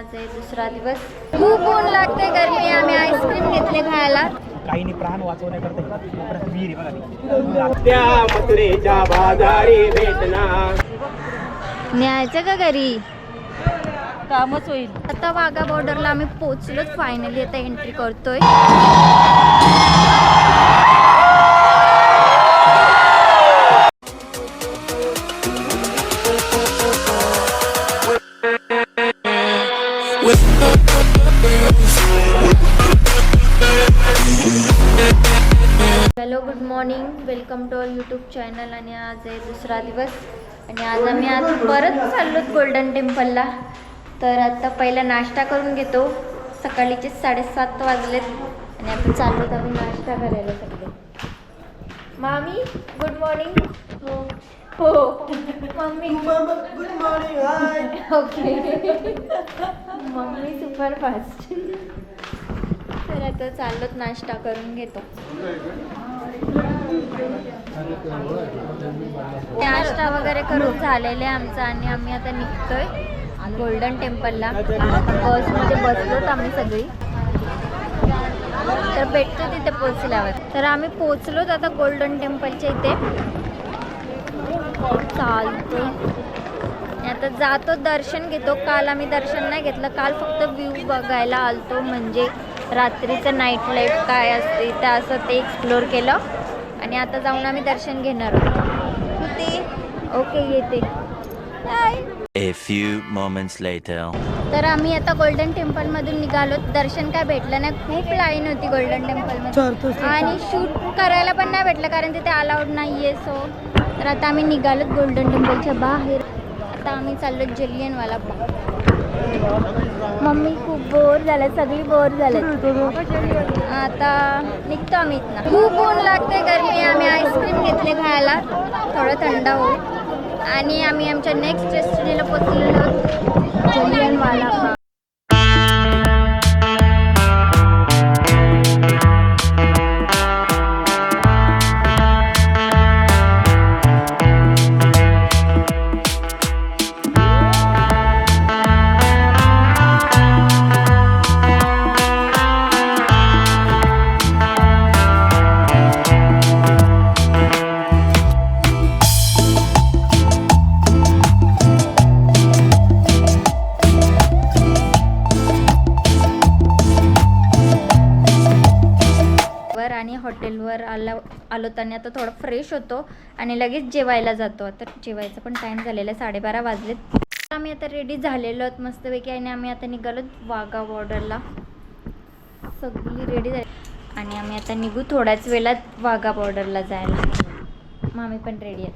आज आहे दुसरा दिवस. खूप ऊन लागते, गरमी. आम्ही आईस्क्रीम घेतले खायला. काही नाही, प्राण वाचवण्याकरता विहीर बघा. त्या मथुरेच्या बाजारी भेटणार. न्यायचं का घरी? कामच होईल. आता वाघा बॉर्डरला आम्ही पोहोचलोच फायनली. आता एंट्री करतोय. Hello, good morning, welcome to our YouTube channel. आणि आज आहे दुसरा दिवस आणि आज आम्ही परत चाललो गोल्डन टेम्पलला. तर आता पहिला नाश्ता करून घेतो. सकाळीचे 7:30 वाजलेत आणि आपण चाललो आम्ही नाश्ता करायला सगळे. मामी गुड मॉर्निंग. हो हो mummy good morning. Okay mummy super fast. तर आता चाललोत नाश्ता करून घेतो. नाश्ता वगैरे करून झालेले आमचा आणि आम्ही आता निघतोय गोल्डन टेम्पलला. बसमध्ये बसलोत आम्ही सगळी. तर भेटतो तिथे पोचल्यावर. तर आम्ही पोचलोत आता गोल्डन टेम्पलच्या इथे. चालतो आता जातो, दर्शन घेतो. काल आम्ही दर्शन नाही घेतलं. काल फक्त व्ह्यू बघायला आलतो, म्हणजे रात्रीचं नाईट लाईफ काय असते ते असं ते एक्सप्लोर केलं. आणि आता जाऊन आम्ही दर्शन घेणार आहोत. ते ओके येते. A few moments later. तर आम्ही आता गोल्डन टेम्पलमधून निघालो. दर्शन काय भेटलं नाही, खूप लाईन होती गोल्डन टेम्पलमध्ये आणि शूट करायला पण नाही भेटलं कारण तिथे अलाउड नाही आहे. सो तर आता आम्ही निघालोत गोल्डन टेम्पलच्या बाहेर. आता आम्ही चाललो जलियनवाला बाग. मम्मी खूप बोर झालं, सगळी बोर झाले. आता निघतो आम्ही इथनं. खूप ऊन लागते, गरमी. आम्ही आईस्क्रीम घेतले खायला, थोडं थंड होईल. आणि आम्ही आमच्या नेक्स्ट डेस्टिनीला पोचलेलो आहोत, जलियनवाला बाग. आणि हॉटेलवर आलो आणि आता थोडं फ्रेश होतो आणि लगेच जेवायला जातो. आता जेवायचा पण टाईम झालेला आहे, 12:30 वाजलेत. आम्ही आता रेडी झालेलो आहोत मस्तपैकी आणि आम्ही आता निघालो वाघा बॉर्डरला. सगळी रेडी झाली आणि आम्ही आता निघू थोड्याच वेळात वाघा बॉर्डरला जायला. मामी पण रेडी आहेत.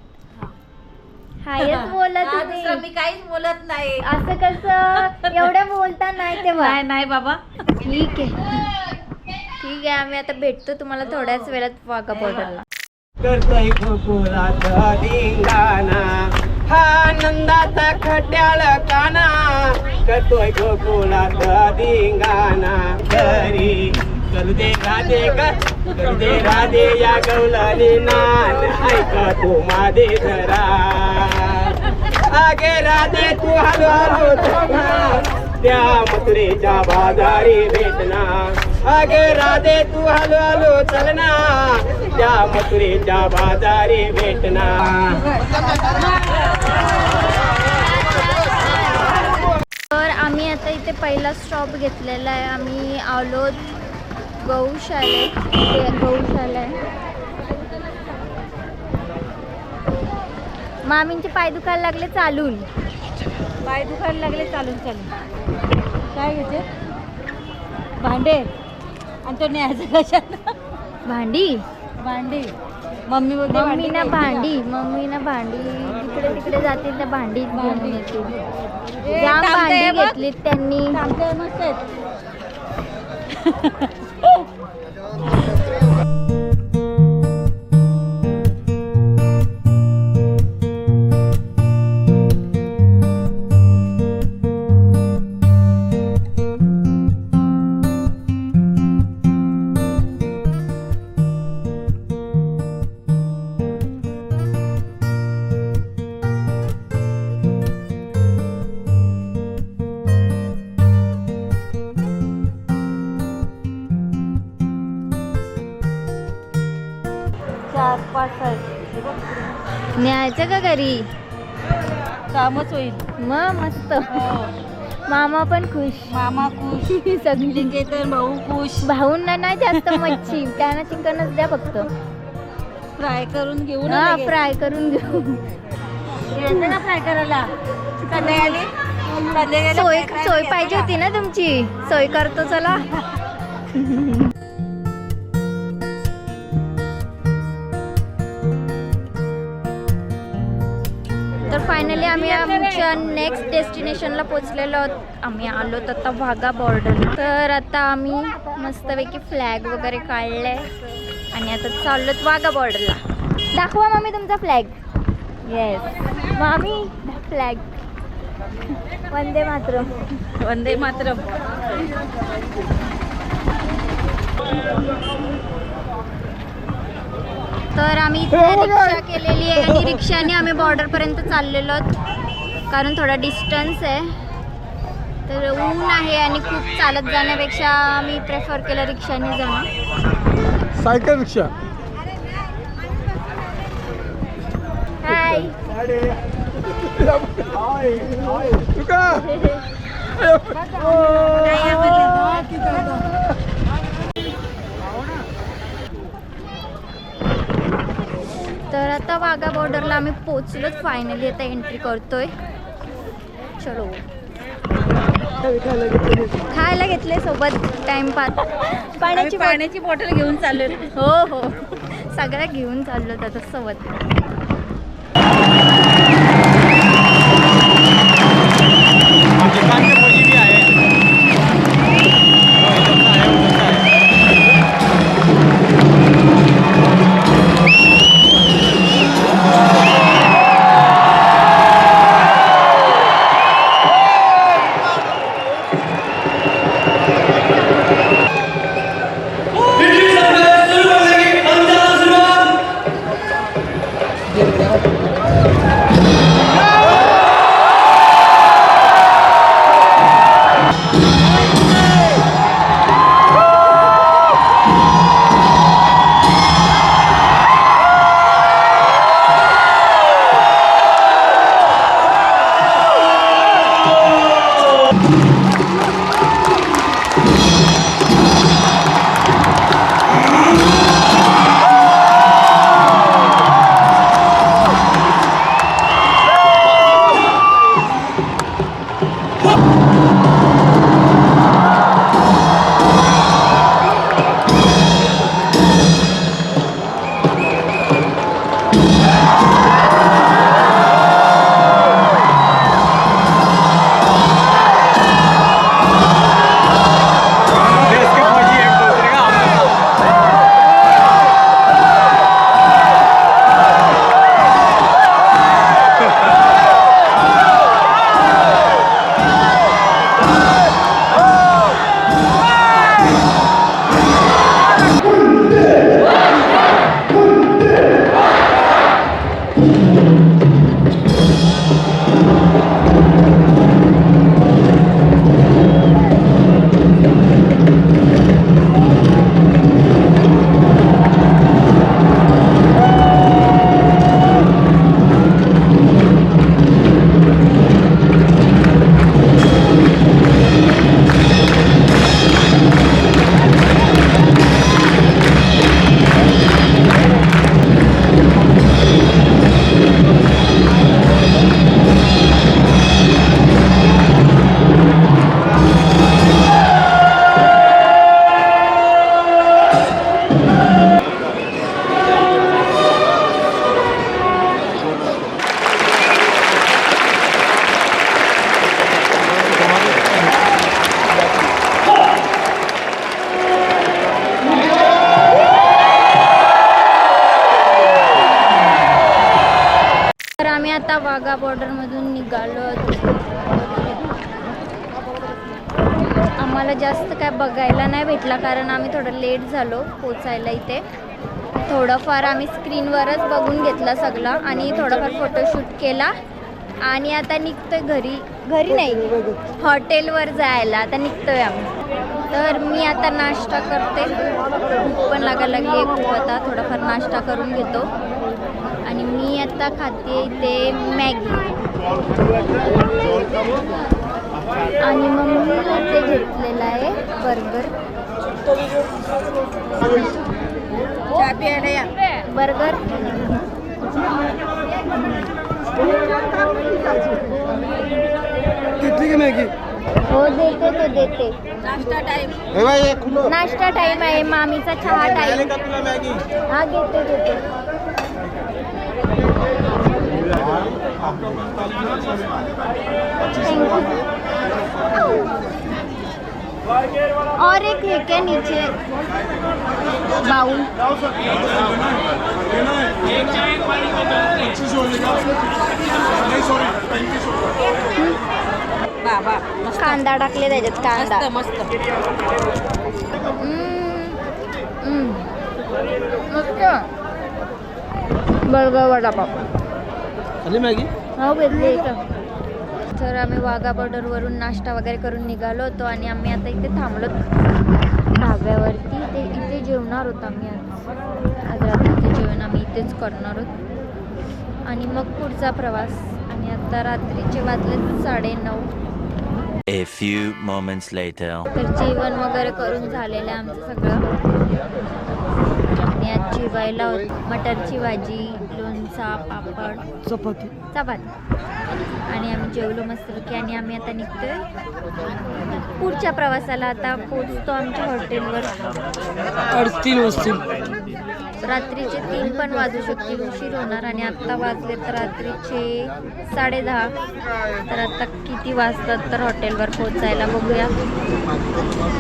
हायच बोलत होती. मी काहीच बोलत नाही. असं कसं एवढं बोलता नाही तेव्हा. नाही बाबा. ठीक आहे ठीक आहे. आम्ही आता भेटतो तुम्हाला थोड्याच वेळात वाघा बॉर्डरला. करतोय गोकुळाचा धिंगाणा, हा आनंदाचा खट्याळ काना. करतोय गोकुळाचा धिंगाणा. घरी करू दे राधे ग, करू दे राधे या गवलाने नान. ऐक तू माझे धरा, आगे राधे तू हळू हळू चलना. त्या मथुरेच्या बाजारी भेटणार. आगे राधे तू हळू हळू चलना. त्या मथुरेच्या बाजारी भेटणार. तर आम्ही आता इथे पहिला स्टॉप घेतलेला आहे. आम्ही आलो गौशाळेत. गौशाला आहे. मामींचे पाय दुखायला लागले चालून. पाय दुखायला लागले चालून चालून. काय घ्यायचे? भांडे आणि तो न्यायचं कशाला? भांडी भांडी. मम्मी बोलते मम्मी ना भांडी. मम्मी ना भांडी तिकडे तिकडे जातील त्या भांडी घेऊन येतील. जाम भांडी घेतली त्यांनी. मस्त आहेत. न्यायचं का घरी? कामच होईल. मग मस्त. मामा पण खुश. मामा खुश, सगळी तर भाऊ खुश. भाऊंना नाही जास्त मच्छी, त्यांना चिकनच द्या फक्त. फ्राय करून घेऊ ना हा लगेच. फ्राय करून घेऊ. घ्यायचं ना फ्राय करायला. संध्याकाळी सोय सोय पाहिजे होती ना तुमची. सोय करतो चला. तर फायनली आम्ही आमच्या नेक्स्ट डेस्टिनेशनला पोहोचलेलो आहोत. आम्ही आलोत आता वाघा बॉर्डर. तर आता आम्ही मस्तपैकी फ्लॅग वगैरे काढलाय आणि आता चाललोत वाघा बॉर्डरला. दाखवा मम्मी तुमचा फ्लॅग. येस मामी फ्लॅग. वंदे मातरम. वंदे मातरम. तर आम्ही इथे रिक्षा केलेली आहे आणि रिक्षाने आम्ही बॉर्डरपर्यंत चाललेलो आहोत, कारण थोडा डिस्टन्स आहे. तर ऊन आहे आणि खूप चालत जाण्यापेक्षा मी प्रेफर केलं रिक्षाने जाणं. Cycle rickshaw. हाय. तर आता वाघा बॉर्डरला आम्ही पोचलोच फायनली. आता एंट्री करतोय. चलो. खायला घेतले सोबत टाइमपास. पाण्याची बॉटल घेऊन चाललो. हो हो सगळं घेऊन चाललो त्याच्या सोबत. आता वाघा बॉर्डरमधून निघालो. आम्हाला जास्त काय बघायला नाही भेटला कारण आम्ही थोडं लेट झालो पोचायला इथे. थोडंफार आम्ही स्क्रीनवरच बघून घेतला सगळं आणि थोडंफार फोटोशूट केला आणि आता निघतोय घरी. घरी नाही, हॉटेलवर जायला आता निघतोय आम्ही. तर मी आता नाश्ता करते, भूक पण लागायला लागली आहे खूप. आता थोडाफार नाश्ता करून घेतो आणि आणि मी आता खाते इथे मॅगी आणि मम्मी इथे घेतलेला आहे बर्गर. चहा प्यायला या. बर्गर किती मॅगी हो देते तो देते. नाश्ता टाइम. नाश्ता टाइम आहे मामीचा चहा टाइम. तुला मॅगी हा घेते घेते. और एक है क्या नीचे बाउल. बाबा मस्त कांदा टाकले त्याच्यात कांदा. मस्त मस्त बर्गर वडापाव. खाली मॅगी हो घेतली इथं. तर आम्ही वाघा बॉर्डरवरून नाश्ता वगैरे करून निघालो होतो आणि आम्ही आता इथे थांबलो ढाब्यावरती. ते इथे जेवणार होतो आम्ही आज रात्रीचं जेवण आम्ही इथेच करणार आहोत आणि मग पुढचा प्रवास. आणि आता रात्रीचे वाजले 9:30. A few moments later. तर जेवण वगैरे करून झालेलं आहे आमचं सगळं. आणि आज जेवायला मटरची भाजी, लोणचा, पापड, चपाती चपाती आणि आम्ही जेवलो मस्तपैकी. आणि आम्ही आता निघतोय पुढच्या प्रवासाला. आता पोचतो आमच्या हॉटेलवर. 3 वाजतील. रात्रीचे 3 पण वाजू शकतील, उशीर होणार. आणि आत्ता वाजले तर रात्रीचे 10:30. तर आता किती वाजतात तर हॉटेलवर पोचायला बघूया.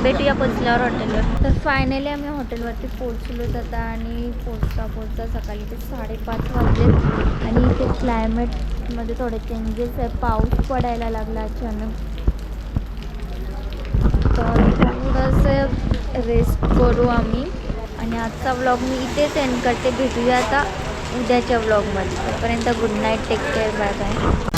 भेटूया पोचल्यावर हॉटेलवर. तर फायनली आम्ही हॉटेलवरती पोचलो आता. आणि पोचता सकाळी ते 5:30 वाजले. आणि इथे क्लायमेटमध्ये थोडे चेंजेस आहे. पाऊस पडायला लागला अचानक. तर थोडंसं रेस्ट करू आम्ही. आणि आजचा व्लॉग मी इथेच एंड करते. भेटूया आता उद्याच्या व्लॉगमध्ये. तोपर्यंत good night, take care, bye bye.